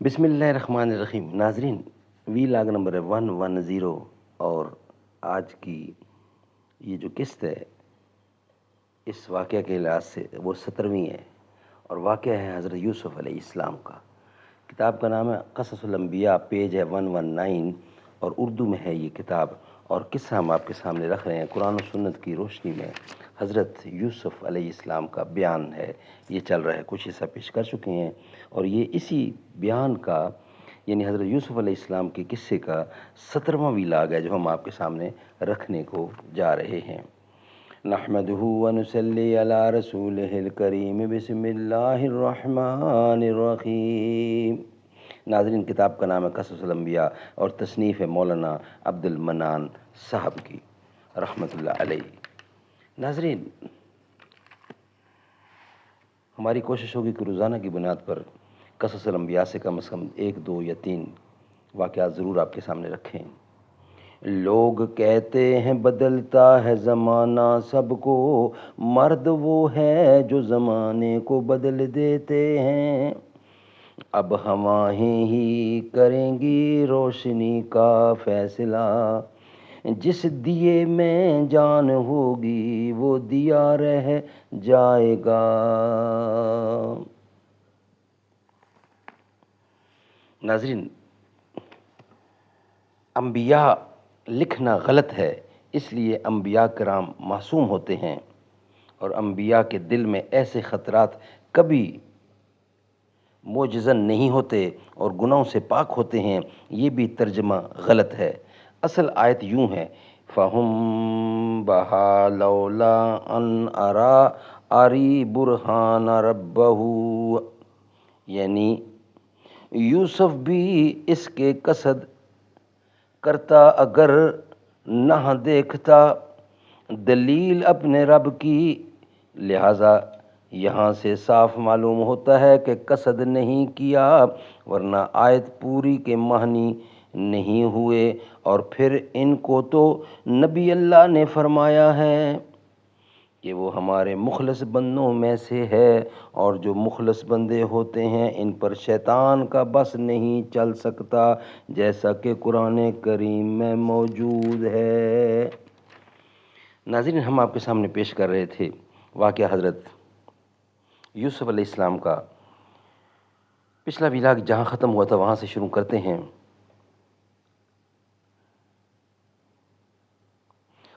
بسم اللہ الرحمن الرحیم۔ ناظرین، وی لاگ نمبر 110 اور آج کی یہ جو قسط ہے اس واقعہ کے لحاظ سے وہ 17ویں ہے، اور واقعہ ہے حضرت یوسف علیہ السلام کا۔ کتاب کا نام ہے قصص الانبیاء، پیج ہے 119 اور اردو میں ہے یہ کتاب، اور قصہ ہم آپ کے سامنے رکھ رہے ہیں قرآن و سنت کی روشنی میں۔ حضرت یوسف علیہ السلام کا بیان ہے، یہ چل رہا ہے، کچھ حصہ پیش کر چکے ہیں، اور یہ اسی بیان کا یعنی حضرت یوسف علیہ السلام کے قصے کا 17واں ویلاگ ہے جو ہم آپ کے سامنے رکھنے کو جا رہے ہیں۔ نحمدہ ونصلی علی رسولہ الکریم، بسم اللہ الرحمن الرحیم۔ ناظرین، کتاب کا نام ہے قصص الانبیاء اور تصنیف ہے مولانا عبد المنان صاحب کی رحمۃ اللہ علیہ۔ ناظرین، ہماری کوشش ہوگی کہ روزانہ کی بنیاد پر قصص الانبیاء سے کم از کم 1، 2 یا 3 واقعات ضرور آپ کے سامنے رکھیں۔ لوگ کہتے ہیں بدلتا ہے زمانہ سب کو، مرد وہ ہے جو زمانے کو بدل دیتے ہیں۔ اب ہوائیں ہی کریں گی روشنی کا فیصلہ، جس دیے میں جان ہوگی وہ دیا رہ جائے گا۔ ناظرین، انبیاء لکھنا غلط ہے، اس لیے انبیاء کرام معصوم ہوتے ہیں، اور انبیاء کے دل میں ایسے خطرات کبھی معجزن نہیں ہوتے اور گناہوں سے پاک ہوتے ہیں، یہ بھی ترجمہ غلط ہے۔ اصل آیت یوں ہے، فَهُمْ بَهَا لَوْلَا أَنْ أَرِي بُرْهَانَ رَبَّهُ، یعنی یوسف بھی اس کے قصد کرتا اگر نہ دیکھتا دلیل اپنے رب کی، لہٰذا یہاں سے صاف معلوم ہوتا ہے کہ قصد نہیں کیا، ورنہ آیت پوری کے معنی نہیں ہوئے۔ اور پھر ان کو تو نبی اللہ نے فرمایا ہے کہ وہ ہمارے مخلص بندوں میں سے ہے، اور جو مخلص بندے ہوتے ہیں ان پر شیطان کا بس نہیں چل سکتا، جیسا کہ قرآن کریم میں موجود ہے۔ ناظرین، ہم آپ کے سامنے پیش کر رہے تھے واقعہ حضرت یوسف علیہ السلام کا۔ پچھلا ویلاگ جہاں ختم ہوا تھا وہاں سے شروع کرتے ہیں۔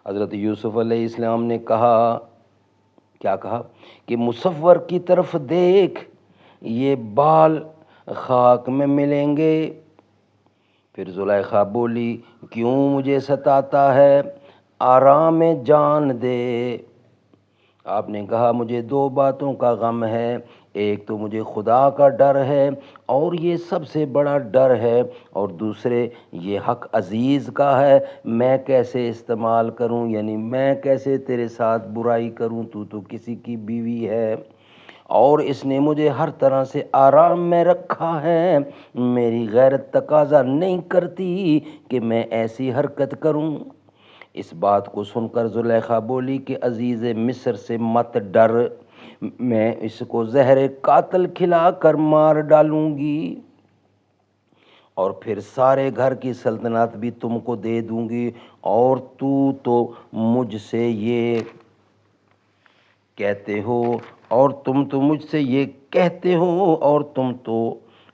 حضرت یوسف علیہ السلام نے کہا، کیا کہا کہ مصور کی طرف دیکھ، یہ بال خاک میں ملیں گے۔ پھر زلیخا بولی، کیوں مجھے ستاتا ہے، آرام جان دے۔ آپ نے کہا، مجھے 2 باتوں کا غم ہے، ایک تو مجھے خدا کا ڈر ہے اور یہ سب سے بڑا ڈر ہے، اور دوسرے یہ حق عزیز کا ہے، میں کیسے استعمال کروں، یعنی میں کیسے تیرے ساتھ برائی کروں، تو کسی کی بیوی ہے اور اس نے مجھے ہر طرح سے آرام میں رکھا ہے، میری غیرت تقاضا نہیں کرتی کہ میں ایسی حرکت کروں۔ اس بات کو سن کر زلیخا بولی کہ عزیز مصر سے مت ڈر، میں اس کو زہر قاتل کھلا کر مار ڈالوں گی، اور پھر سارے گھر کی سلطنت بھی تم کو دے دوں گی، اور تو مجھ سے یہ کہتے ہو اور تم تو مجھ سے یہ کہتے ہو اور تم تو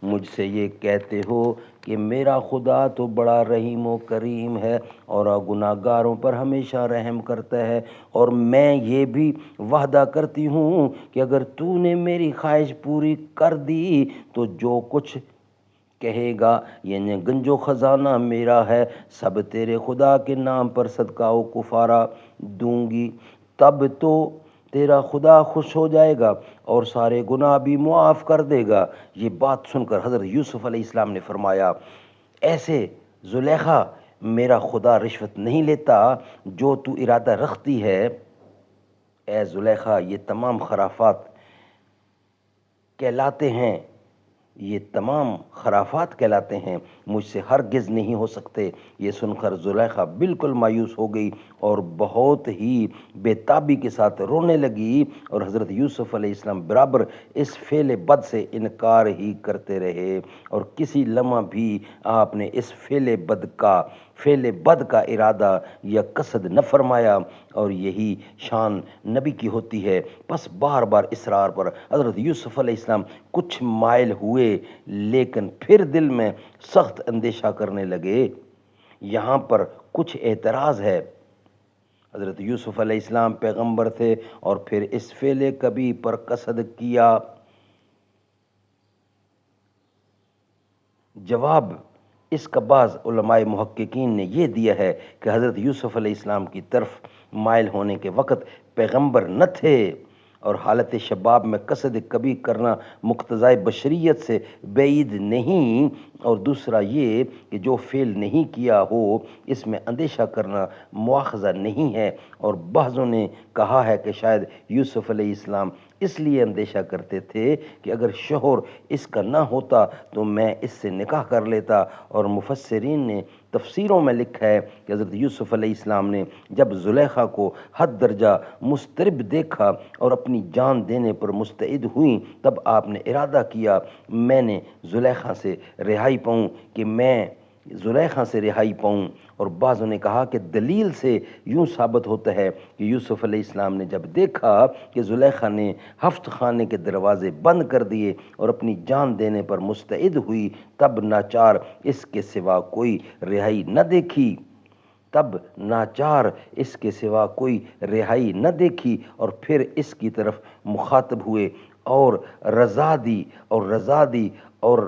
مجھ سے یہ کہتے ہو کہ میرا خدا تو بڑا رحیم و کریم ہے اور گناہ گاروں پر ہمیشہ رحم کرتا ہے، اور میں یہ بھی وعدہ کرتی ہوں کہ اگر تو نے میری خواہش پوری کر دی تو جو کچھ کہے گا، یعنی گنج و خزانہ میرا ہے، سب تیرے خدا کے نام پر صدقہ و کفارہ دوں گی، تب تو تیرا خدا خوش ہو جائے گا اور سارے گناہ بھی معاف کر دے گا۔ یہ بات سن کر حضرت یوسف علیہ السلام نے فرمایا، ایسے زلیخا، میرا خدا رشوت نہیں لیتا، جو تو ارادہ رکھتی ہے اے زلیخا یہ تمام خرافات کہلاتے ہیں یہ تمام خرافات کہلاتے ہیں، مجھ سے ہرگز نہیں ہو سکتے۔ یہ سن کر زلیخا بالکل مایوس ہو گئی اور بہت ہی بے تابی کے ساتھ رونے لگی، اور حضرت یوسف علیہ السلام برابر اس فعل بد سے انکار ہی کرتے رہے، اور کسی لمحہ بھی آپ نے اس فعل بد کا ارادہ یا قصد نہ فرمایا، اور یہی شان نبی کی ہوتی ہے۔ بس بار بار اصرار پر حضرت یوسف علیہ السلام کچھ مائل ہوئے، لیکن پھر دل میں سخت اندیشہ کرنے لگے۔ یہاں پر کچھ اعتراض ہے۔ حضرت یوسف علیہ السلام پیغمبر تھے اور پھر اس فعل کبھی پر قصد کیا۔ جواب اس کا بعض علماء محققین نے یہ دیا ہے کہ حضرت یوسف علیہ السلام کی طرف مائل ہونے کے وقت پیغمبر نہ تھے، اور حالت شباب میں قصد کبھی کرنا مقتضائے بشریت سے بعید نہیں، اور دوسرا یہ کہ جو فعل نہیں کیا ہو اس میں اندیشہ کرنا مواخذہ نہیں ہے، اور بعضوں نے کہا ہے کہ شاید یوسف علیہ السلام اس لیے اندیشہ کرتے تھے کہ اگر شوہر اس کا نہ ہوتا تو میں اس سے نکاح کر لیتا، اور مفسرین نے تفسیروں میں لکھا ہے کہ حضرت یوسف علیہ السلام نے جب زلیخا کو حد درجہ مضطرب دیکھا اور اپنی جان دینے پر مستعد ہوئیں، تب آپ نے ارادہ کیا میں نے زلیخا سے رہائی پاؤں اور بعضوں نے کہا کہ دلیل سے یوں ثابت ہوتا ہے کہ یوسف علیہ السلام نے جب دیکھا کہ زلیخا نے حفظ خانے کے دروازے بند کر دیے اور اپنی جان دینے پر مستعد ہوئی، تب ناچار اس کے سوا کوئی رہائی نہ دیکھی اور پھر اس کی طرف مخاطب ہوئے اور رضا دی اور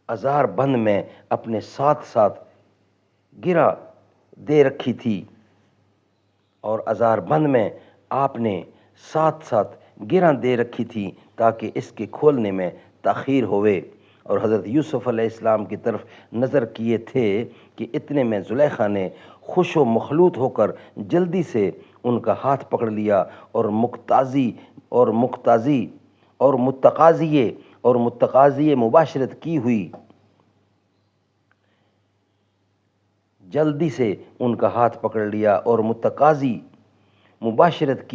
ازار بند میں اپنے ساتھ ساتھ گرا دے رکھی تھی، تاکہ اس کے کھولنے میں تاخیر ہوئے، اور حضرت یوسف علیہ السلام کی طرف نظر کیے تھے کہ اتنے میں زلیخا نے خوش و مخلوط ہو کر جلدی سے ان کا ہاتھ پکڑ لیا اور متقاضی مباشرت کی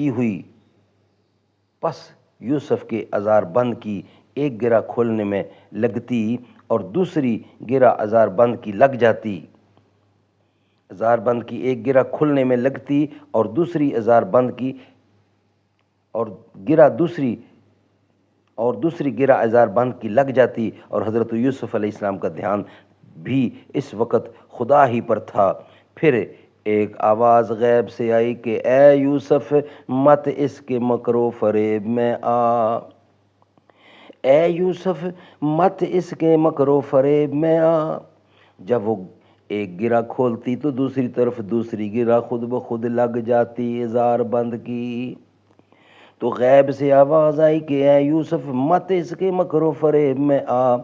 ہوئی پس یوسف کے ازار بند کی ایک گرہ کھولنے میں لگتی اور دوسری گرہ ازار بند کی لگ جاتی، اور حضرت یوسف علیہ السلام کا دھیان بھی اس وقت خدا ہی پر تھا۔ پھر ایک آواز غیب سے آئی کہ اے یوسف مت اس کے مکر و فریب میں آ۔ جب وہ ایک گرہ کھولتی تو دوسری طرف دوسری گرہ خود بخود لگ جاتی ازار بند کی۔ تو غیب سے آواز آئی کہ اے یوسف مت اس کے مکر و فریب میں آ،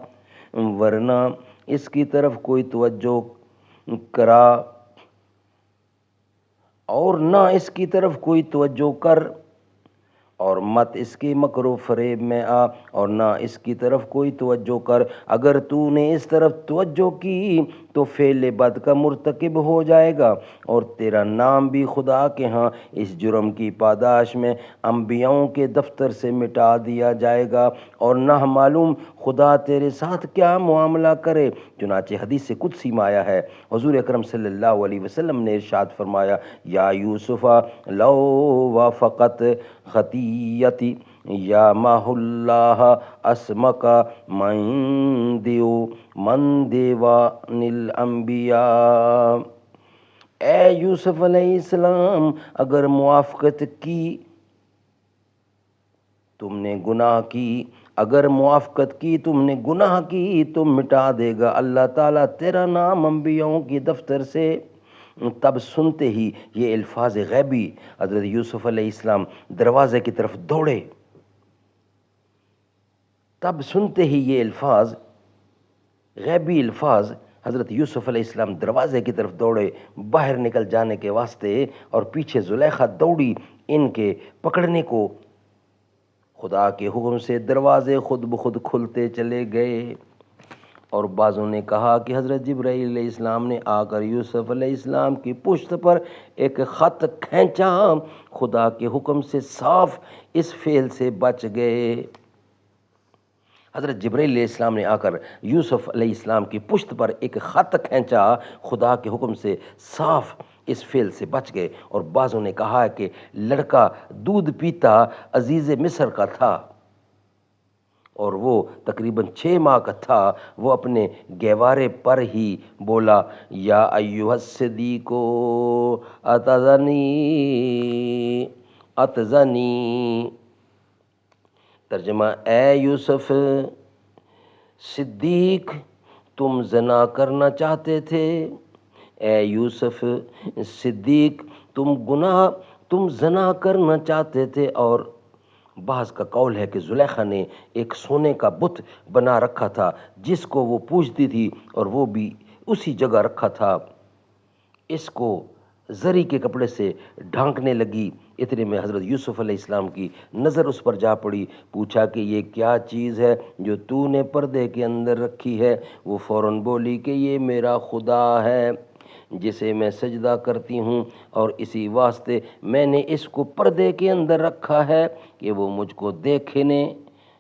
ورنہ اس کی طرف کوئی توجہ کرا اور نہ اس کی طرف کوئی توجہ کر، اور مت اس کے مکر و فریب میں آ اور نہ اس کی طرف کوئی توجہ کر۔ اگر تو نے اس طرف توجہ کی تو فعل بد کا مرتکب ہو جائے گا، اور تیرا نام بھی خدا کے ہاں اس جرم کی پاداش میں انبیاؤں کے دفتر سے مٹا دیا جائے گا، اور نہ معلوم خدا تیرے ساتھ کیا معاملہ کرے۔ چنانچہ حدیث قدسی میں آیا ہے، حضور اکرم صلی اللہ علیہ وسلم نے ارشاد فرمایا، یا یوسف لو وافقت خطیتی یا ماہ اللہ اسمک من دیوان الانبیاء۔ اے یوسف علیہ السلام اگر موافقت کی تم نے گناہ کی تو مٹا دے گا اللہ تعالیٰ تیرا نام انبیاؤں کی دفتر سے۔ تب سنتے ہی یہ الفاظ غیبی حضرت یوسف علیہ السلام دروازے کی طرف دوڑے۔ حضرت یوسف علیہ السلام دروازے کی طرف دوڑے باہر نکل جانے کے واسطے، اور پیچھے زلیخا دوڑی ان کے پکڑنے کو خدا کے حکم سے دروازے خود بخود کھلتے چلے گئے۔ اور بعضوں نے کہا کہ حضرت جبرائیل علیہ السلام نے آ کر یوسف علیہ السلام کی پشت پر ایک خط کھینچا، خدا کے حکم سے صاف اس فعل سے بچ گئے۔ حضرت جبرائیل علیہ السلام نے آ کر یوسف علیہ السلام کی پشت پر ایک خط کھینچا، خدا کے حکم سے صاف اس فعل سے بچ گئے۔ اور بعضوں نے کہا کہ لڑکا دودھ پیتا عزیز مصر کا تھا اور وہ تقریباً 6 ماہ کا تھا۔ وہ اپنے گہوارے پر ہی بولا، یا ایھا الصدیق اتذنی، ترجمہ اے یوسف صدیق تم زنا کرنا چاہتے تھے، اے یوسف صدیق تم زنا کرنا چاہتے تھے۔ اور بعض کا قول ہے کہ زلیخا نے ایک سونے کا بت بنا رکھا تھا جس کو وہ پوجتی تھی، اور وہ بھی اسی جگہ رکھا تھا۔ اس کو زری کے کپڑے سے ڈھانکنے لگی، اتنے میں حضرت یوسف علیہ السلام کی نظر اس پر جا پڑی۔ پوچھا کہ یہ کیا چیز ہے جو تو نے پردے کے اندر رکھی ہے؟ وہ فوراً بولی کہ یہ میرا خدا ہے جسے میں سجدہ کرتی ہوں، اور اسی واسطے میں نے اس کو پردے کے اندر رکھا ہے کہ وہ مجھ کو دیکھنے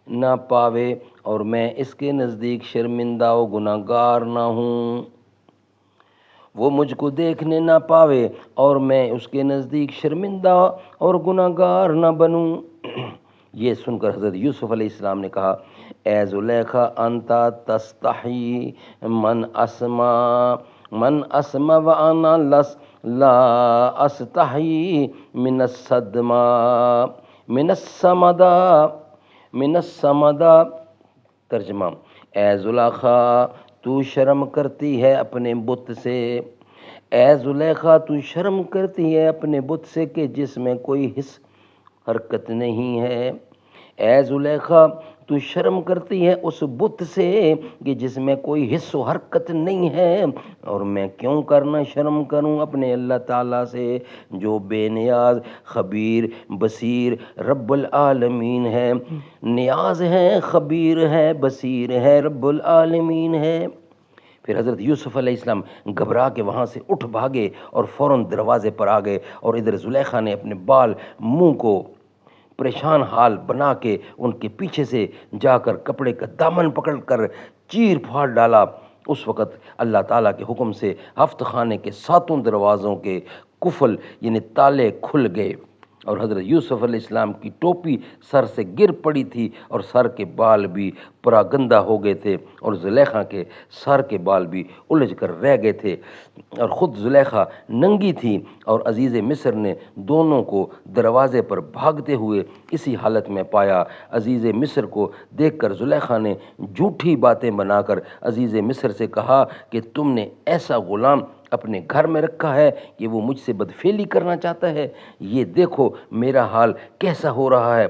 نہ پاوے اور میں اس کے نزدیک شرمندہ و گناہگار نہ ہوں۔ وہ مجھ کو دیکھنے نہ پاوے اور میں اس کے نزدیک شرمندہ اور گناہگار نہ بنوں۔ یہ سن کر حضرت یوسف علیہ السلام نے کہا، اے زلیخا انتا تستحی من اسما وانا لا استحی من السمدا۔ ترجمہ، اے زلیخا تو شرم کرتی ہے اپنے بت سے، اے زلیخا تو شرم کرتی ہے اپنے بت سے کہ جس میں کوئی حس حرکت نہیں ہے، اے زلیخا تو شرم کرتی ہے اس بت سے کہ جس میں کوئی حس و حرکت نہیں ہے، اور میں کیوں کرنا شرم کروں اپنے اللہ تعالیٰ سے جو بے نیاز خبیر بصیر رب العالمین ہے۔ نیاز ہے، خبیر ہے، بصیر ہے، رب العالمین ہے۔ پھر حضرت یوسف علیہ السلام گھبرا کے وہاں سے اٹھ بھاگے اور فوراً دروازے پر آ گئے، اور ادھر زلیخا نے اپنے بال منہ کو پریشان حال بنا کے ان کے پیچھے سے جا کر کپڑے کا دامن پکڑ کر چیر پھاڑ ڈالا۔ اس وقت اللہ تعالیٰ کے حکم سے ہفت خانے کے 7 دروازوں کے قفل یعنی تالے کھل گئے، اور حضرت یوسف علیہ السلام کی ٹوپی سر سے گر پڑی تھی اور سر کے بال بھی پراگندہ ہو گئے تھے، اور زلیخا کے سر کے بال بھی الجھ کر رہ گئے تھے، اور خود زلیخا ننگی تھی، اور عزیز مصر نے دونوں کو دروازے پر بھاگتے ہوئے اسی حالت میں پایا۔ عزیز مصر کو دیکھ کر زلیخا نے جھوٹی باتیں بنا کر عزیز مصر سے کہا کہ تم نے ایسا غلام اپنے گھر میں رکھا ہے کہ وہ مجھ سے بدفعلی کرنا چاہتا ہے، یہ دیکھو میرا حال کیسا ہو رہا ہے۔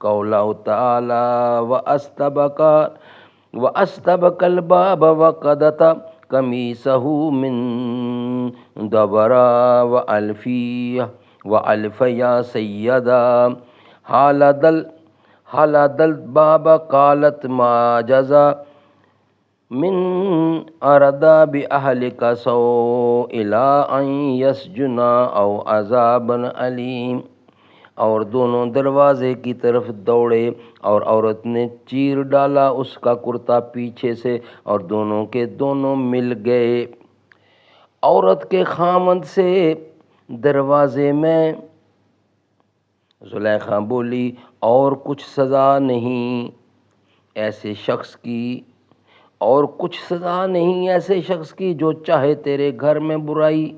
قولہ تعالی وَأَسْتَبَقَ الْبَابَ وَقَدَتَ قَمِيصَهُ مِن دُبُرٍ وَأَلْفَ يَا سَيِّدَا حَلَدَ الْبَابَ قَالَتْ مَا جَزَا من اردا بأہلک سوء الا ان یسجنا او عذاب علیم۔ اور دونوں دروازے کی طرف دوڑے، اور عورت نے چیر ڈالا اس کا کرتا پیچھے سے، اور دونوں کے دونوں مل گئے عورت کے خامند سے دروازے میں۔ زلیخا بولی، اور کچھ سزا نہیں ایسے شخص کی، اور کچھ سزا نہیں ایسے شخص کی جو چاہے تیرے گھر میں برائی،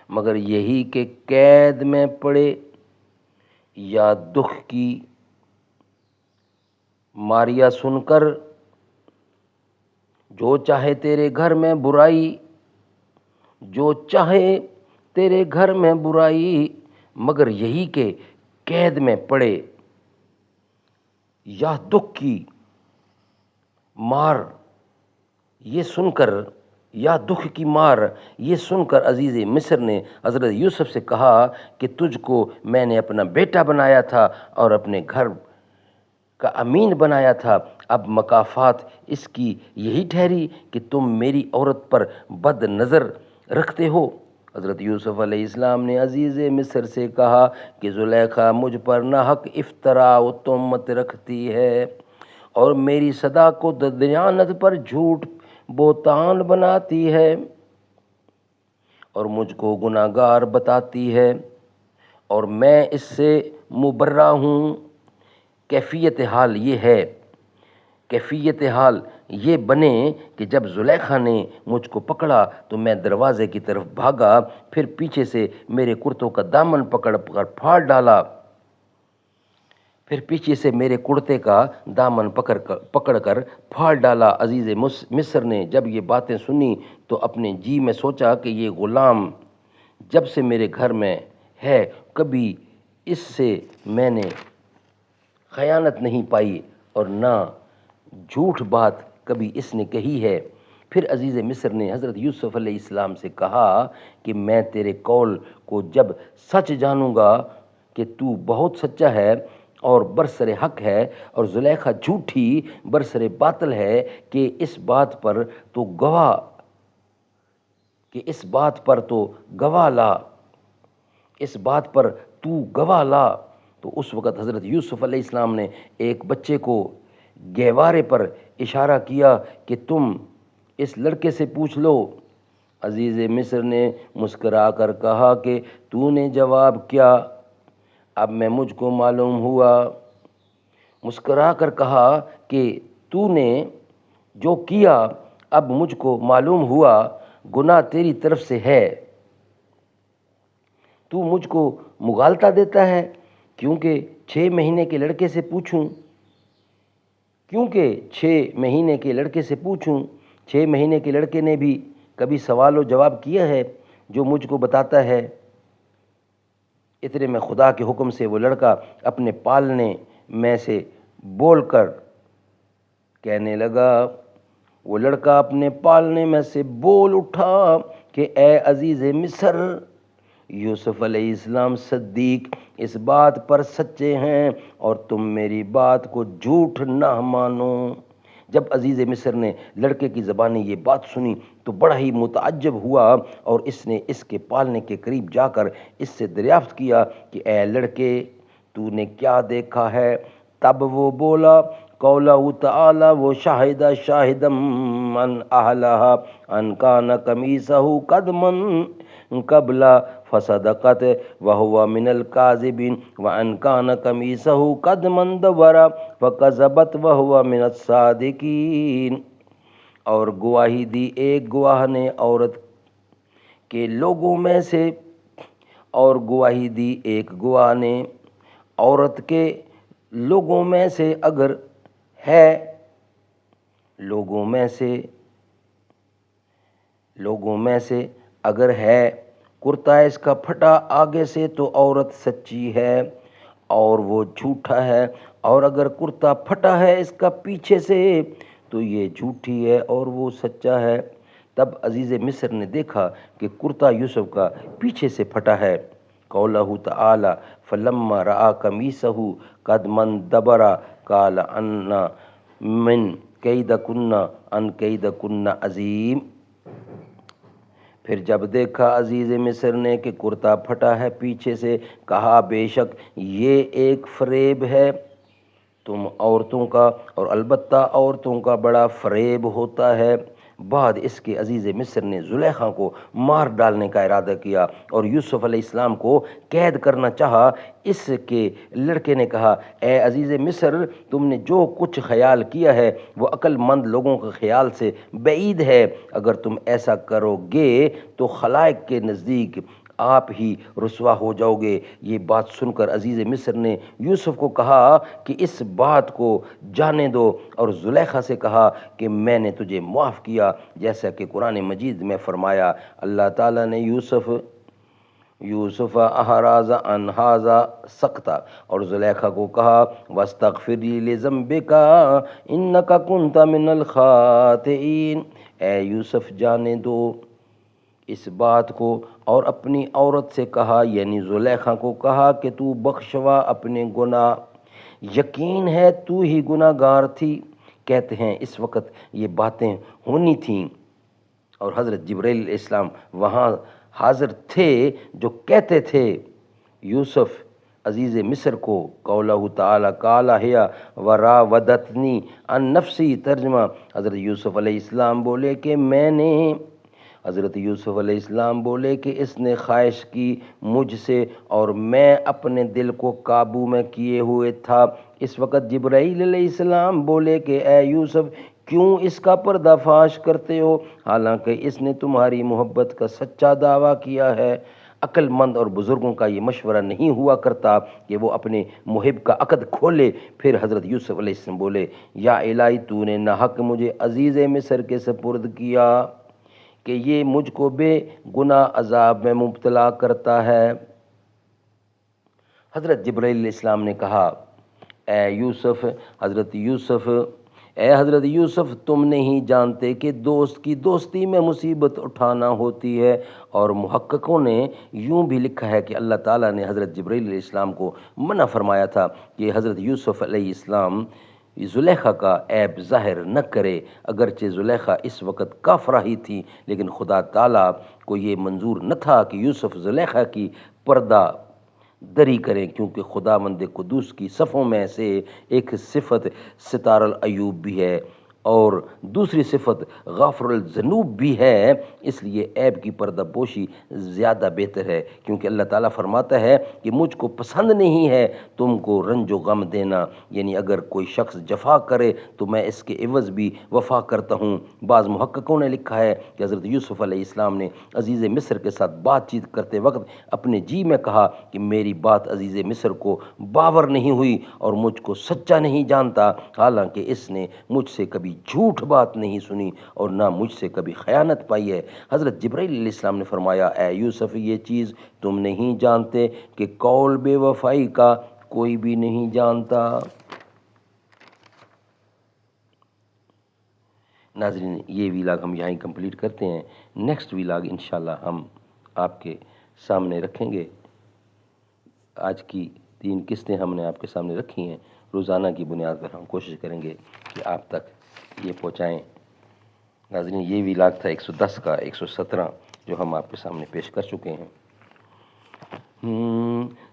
مگر یہی کہ قید میں پڑے یا دکھ کی ماریا سن کر، جو چاہے تیرے گھر میں برائی، جو چاہے تیرے گھر میں برائی، مگر یہی کہ قید میں پڑے یا دکھ کی مار۔ یہ سن کر یا دکھ کی مار یہ سن کر عزیز مصر نے حضرت یوسف سے کہا کہ تجھ کو میں نے اپنا بیٹا بنایا تھا اور اپنے گھر کا امین بنایا تھا، اب مکافات اس کی یہی ٹھہری کہ تم میری عورت پر بد نظر رکھتے ہو۔ حضرت یوسف علیہ السلام نے عزیز مصر سے کہا کہ زلیخا مجھ پر ناحق افتراء و تہمت رکھتی ہے اور میری صداقت و دیانت پر جھوٹ بہتان بناتی ہے اور مجھ کو گناہ گار بتاتی ہے، اور میں اس سے مبرہ ہوں۔ کیفیت حال یہ بنے کہ جب زلیخا نے مجھ کو پکڑا تو میں دروازے کی طرف بھاگا، پھر پیچھے سے میرے کرتوں کا دامن پکڑ کر پھاڑ ڈالا، عزیز مصر نے جب یہ باتیں سنی تو اپنے جی میں سوچا کہ یہ غلام جب سے میرے گھر میں ہے کبھی اس سے میں نے خیانت نہیں پائی اور نہ جھوٹ بات کبھی اس نے کہی ہے۔ پھر عزیز مصر نے حضرت یوسف علیہ السلام سے کہا کہ میں تیرے قول کو جب سچ جانوں گا کہ تو بہت سچا ہے اور برسر حق ہے اور زلیخا جھوٹی برسر باطل ہے، کہ اس بات پر تو گواہ لا۔ تو اس وقت حضرت یوسف علیہ السلام نے ایک بچے کو گہوارے پر اشارہ کیا کہ تم اس لڑکے سے پوچھ لو۔ عزیز مصر نے مسکرا کر کہا کہ تو نے جواب کیا؟ اب میں مجھ کو معلوم ہوا، مسکرا کر کہا کہ تو نے جو کیا اب مجھ کو معلوم ہوا، گناہ تیری طرف سے ہے، تو مجھ کو مغالطہ دیتا ہے کیونکہ 6 مہینے کے لڑکے سے پوچھوں 6 مہینے کے لڑکے نے بھی کبھی سوال و جواب کیا ہے جو مجھ کو بتاتا ہے۔ اتنے میں خدا کے حکم سے وہ لڑکا اپنے پالنے میں سے بول کر کہنے لگا، وہ لڑکا اپنے پالنے میں سے بول اٹھا کہ اے عزیز مصر، یوسف علیہ السلام صدیق اس بات پر سچے ہیں اور تم میری بات کو جھوٹ نہ مانو۔ جب عزیز مصر نے لڑکے کی زبانی یہ بات سنی تو بڑا ہی متعجب ہوا اور اس نے اس کے پالنے کے قریب جا کر اس سے دریافت کیا کہ اے لڑکے، تو نے کیا دیکھا ہے؟ تب وہ بولا، قولہ تعالی و شاہد من اہلہا ان کان قمیصہ قد من قبل فصدقت وہو من الکاذبین وان کان قمیصہ قد من دبر فکذبت وہو من الصادقین۔ اور گواہی دی ایک گواہ نے عورت کے لوگوں میں سے اگر ہے کرتا اس کا پھٹا آگے سے تو عورت سچی ہے اور وہ جھوٹا ہے، اور اگر کرتا پھٹا ہے اس کا پیچھے سے تو یہ جھوٹی ہے اور وہ سچا ہے۔ تب عزیز مصر نے دیکھا کہ کرتا یوسف کا پیچھے سے پھٹا ہے۔ قولہ تعالی فلما رأى قمیصہ قد من دبر قال ان من کیدکن عظیم۔ پھر جب دیکھا عزیز مصر نے کہ کرتا پھٹا ہے پیچھے سے، کہا بے شک یہ ایک فریب ہے تم عورتوں کا، اور البتہ عورتوں کا بڑا فریب ہوتا ہے۔ بعد اس کے عزیز مصر نے زلیخا کو مار ڈالنے کا ارادہ کیا اور یوسف علیہ السلام کو قید کرنا چاہا۔ اس کے لڑکے نے کہا، اے عزیز مصر، تم نے جو کچھ خیال کیا ہے وہ عقل مند لوگوں کے خیال سے بعید ہے۔ اگر تم ایسا کرو گے تو خلائق کے نزدیک آپ ہی رسوا ہو جاؤ گے۔ یہ بات سن کر عزیز مصر نے یوسف کو کہا کہ اس بات کو جانے دو، اور زلیخا سے کہا کہ میں نے تجھے معاف کیا، جیسا کہ قرآن مجید میں فرمایا۔ اللہ تعالیٰ نے یوسف احراز عن ھذا سکتا، اور زلیخا کو کہا واستغفری لذنبک انک کنت من الخاطئین، اے یوسف جانے دو اس بات کو، اور اپنی عورت سے کہا یعنی زلیخا کو کہا کہ تو بخشوا اپنے گناہ، یقین ہے تو ہی گناہ گار تھی۔ کہتے ہیں اس وقت یہ باتیں ہونی تھیں اور حضرت جبرائیل علیہ السلام وہاں حاضر تھے جو کہتے تھے یوسف عزیز مصر کو، قولہ تعالی قال ہی وراودتنی عن نفسی، ترجمہ حضرت یوسف علیہ السلام بولے کہ حضرت یوسف علیہ السلام بولے کہ اس نے خواہش کی مجھ سے اور میں اپنے دل کو قابو میں کیے ہوئے تھا۔ اس وقت جبرائیل علیہ السلام بولے کہ اے یوسف کیوں اس کا پردہ فاش کرتے ہو حالانکہ اس نے تمہاری محبت کا سچا دعویٰ کیا ہے۔ عقل مند اور بزرگوں کا یہ مشورہ نہیں ہوا کرتا کہ وہ اپنے محب کا عقد کھولے۔ پھر حضرت یوسف علیہ السلام بولے یا الہی تو نے ناحق مجھے عزیز مصر کے سپرد کیا کہ یہ مجھ کو بے گناہ عذاب میں مبتلا کرتا ہے۔ حضرت جبرائیل علیہ السلام نے کہا اے حضرت یوسف تم نہیں جانتے کہ دوست کی دوستی میں مصیبت اٹھانا ہوتی ہے۔ اور محققوں نے یوں بھی لکھا ہے کہ اللہ تعالیٰ نے حضرت جبرائیل علیہ السلام کو منع فرمایا تھا کہ حضرت یوسف علیہ السلام زلیخا کا عیب ظاہر نہ کرے، اگرچہ زلیخا اس وقت کافرہ ہی تھی، لیکن خدا تعالیٰ کو یہ منظور نہ تھا کہ یوسف زلیخا کی پردہ دری کریں، کیونکہ خداوند قدوس کی صفوں میں سے ایک صفت ستار العیوب بھی ہے اور دوسری صفت غافر الذنوب بھی ہے، اس لیے عیب کی پردہ پوشی زیادہ بہتر ہے، کیونکہ اللہ تعالیٰ فرماتا ہے کہ مجھ کو پسند نہیں ہے تم کو رنج و غم دینا، یعنی اگر کوئی شخص جفا کرے تو میں اس کے عوض بھی وفا کرتا ہوں۔ بعض محققوں نے لکھا ہے کہ حضرت یوسف علیہ السلام نے عزیز مصر کے ساتھ بات چیت کرتے وقت اپنے جی میں کہا کہ میری بات عزیز مصر کو باور نہیں ہوئی اور مجھ کو سچا نہیں جانتا، حالانکہ اس نے مجھ سے کبھی جھوٹ بات نہیں سنی اور نہ مجھ سے کبھی خیانت پائی ہے۔ حضرت جبرائیل علیہ السلام نے فرمایا اے یوسف یہ چیز تم نہیں جانتے کہ قول بے وفائی کا کوئی بھی نہیں جانتا۔ ناظرین یہ ویلاگ ہم یہاں ہی کمپلیٹ کرتے ہیں، نیکسٹ ویلاگ انشاءاللہ ہم آپ کے سامنے رکھیں گے۔ آج کی 3 قسطیں ہم نے آپ کے سامنے رکھی ہیں، روزانہ کی بنیاد پر ہم کوشش کریں گے کہ آپ تک یہ پہنچائیں۔ ناظرین یہ ویلاگ تھا 110 کا 117 جو ہم آپ کے سامنے پیش کر چکے ہیں۔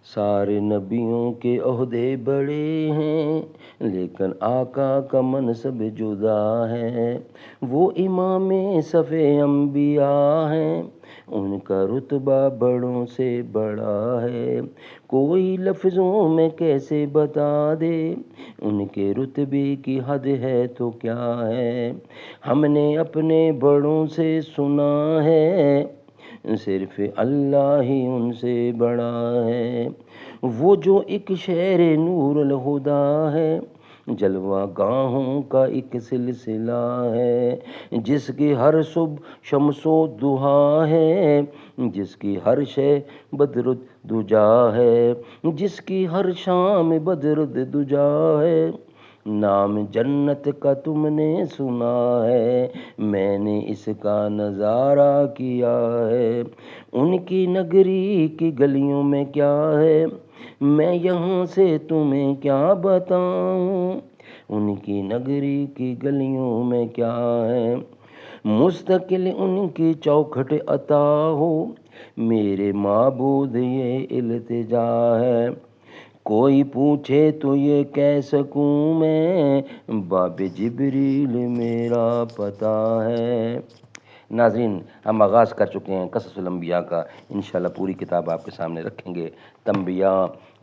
سارے نبیوں کے عہدے بڑے ہیں لیکن آقا کا منصب جدا ہے، وہ امام صف انبیاء ہیں ان کا رتبہ بڑوں سے بڑا ہے، کوئی لفظوں میں کیسے بتا دے ان کے رتبے کی حد ہے تو کیا ہے، ہم نے اپنے بڑوں سے سنا ہے صرف اللہ ہی ان سے بڑا ہے، وہ جو ایک شہر نور الہدا ہے جلوہ گاہوں کا ایک سلسلہ ہے، جس کی ہر صبح شمس و ضحیٰ ہے، جس کی ہر شے بدر دجا ہے، جس کی ہر شام بدر دجا ہے، نام جنت کا تم نے سنا ہے میں نے اس کا نظارہ کیا ہے، ان کی نگری کی گلیوں میں کیا ہے میں یہاں سے تمہیں کیا بتاؤں، ان کی نگری کی گلیوں میں کیا ہے، مستقل ان کی چوکھٹ عطا ہو میرے معبود یہ التجا ہے، کوئی پوچھے تو یہ کہہ سکوں میں باب جبریل میرا پتہ ہے۔ ناظرین ہم آغاز کر چکے ہیں قصص الانبیاء کا، انشاءاللہ پوری کتاب آپ کے سامنے رکھیں گے۔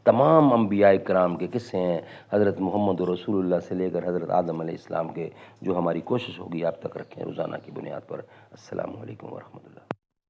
تمام انبیاء کرام کے قصے ہیں، حضرت محمد رسول اللہ سے لے کر حضرت آدم علیہ السلام کے، جو ہماری کوشش ہوگی آپ تک رکھیں روزانہ کی بنیاد پر۔ السلام علیکم ورحمۃ اللہ۔